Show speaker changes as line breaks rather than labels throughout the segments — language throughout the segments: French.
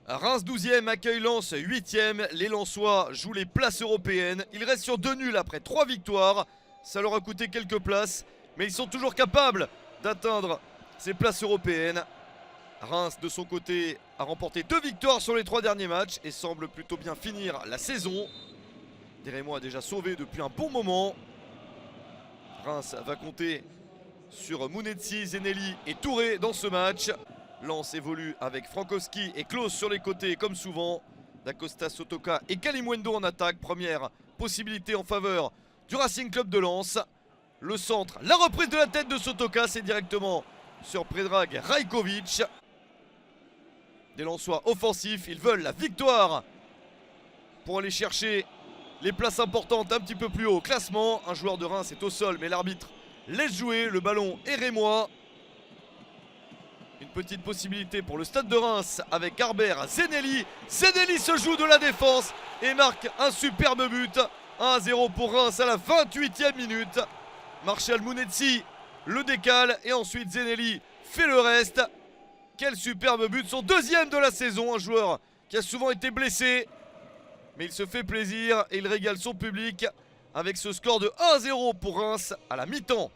Reims 12e accueille Lens 8e. Les Lensois jouent les places européennes. Ils restent sur 2 nuls après 3 victoires. Ça leur a coûté quelques places, mais ils sont toujours capables d'atteindre ces places européennes. Reims, de son côté, a remporté 2 victoires sur les 3 derniers matchs et semble plutôt bien finir la saison. Des Rémois a déjà sauvé depuis un bon moment. Reims va compter sur Mounetzi, Zenelli et Touré dans ce match. Lens évolue avec Frankowski et Klose sur les côtés comme souvent. Dacosta, Sotoka et Kalimwendo en attaque. Première possibilité en faveur du Racing Club de Lens. Le centre, la reprise de la tête de Sotoka, c'est directement sur Predrag Rajkovic. Des Lensois offensifs, ils veulent la victoire pour aller chercher les places importantes un petit peu plus haut au classement. Un joueur de Reims est au sol mais l'arbitre laisse jouer, le ballon est rémois. Une petite possibilité pour le stade de Reims avec Harbert, Zenelli. Zenelli se joue de la défense et marque un superbe but. 1-0 pour Reims à la 28e minute. Martial Mounetzi le décale et ensuite Zenelli fait le reste. Quel superbe but, son deuxième de la saison. Un joueur qui a souvent été blessé, mais il se fait plaisir et il régale son public avec ce score de 1-0 pour Reims à la mi-temps.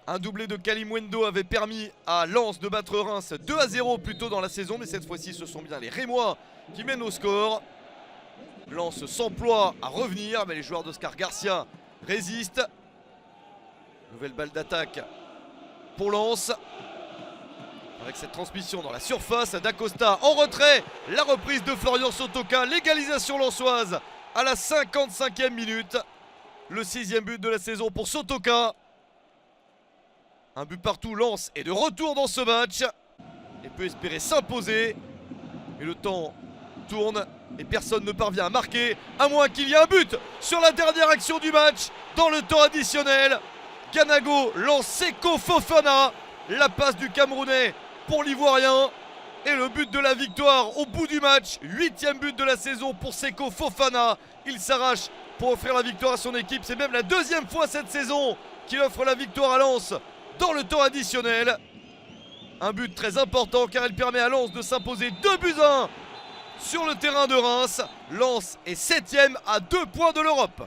Un doublé de Kalimwendo avait permis à Lens de battre Reims 2-0 plus tôt dans la saison, mais cette fois-ci ce sont bien les Rémois qui mènent au score. Lens s'emploie à revenir, mais les joueurs d'Oscar Garcia résistent. Nouvelle balle d'attaque pour Lens. Avec cette transmission dans la surface, Dacosta en retrait. La reprise de Florian Sotoka, l'égalisation lensoise à la 55e minute. Le 6e but de la saison pour Sotoka. Un but partout, Lens est de retour dans ce match et peut espérer s'imposer. Mais le temps tourne et personne ne parvient à marquer, à moins qu'il y ait un but sur la dernière action du match dans le temps additionnel. Ganago lance Seko Fofana, la passe du Camerounais pour l'Ivoirien et le but de la victoire au bout du match. 8e but de la saison pour Seko Fofana. Il s'arrache pour offrir la victoire à son équipe. C'est même la 2e fois cette saison qu'il offre la victoire à Lens dans le temps additionnel. Un but très important car il permet à Lens de s'imposer 2-1 sur le terrain de Reims. Lens est 7e à 2 points de l'Europe.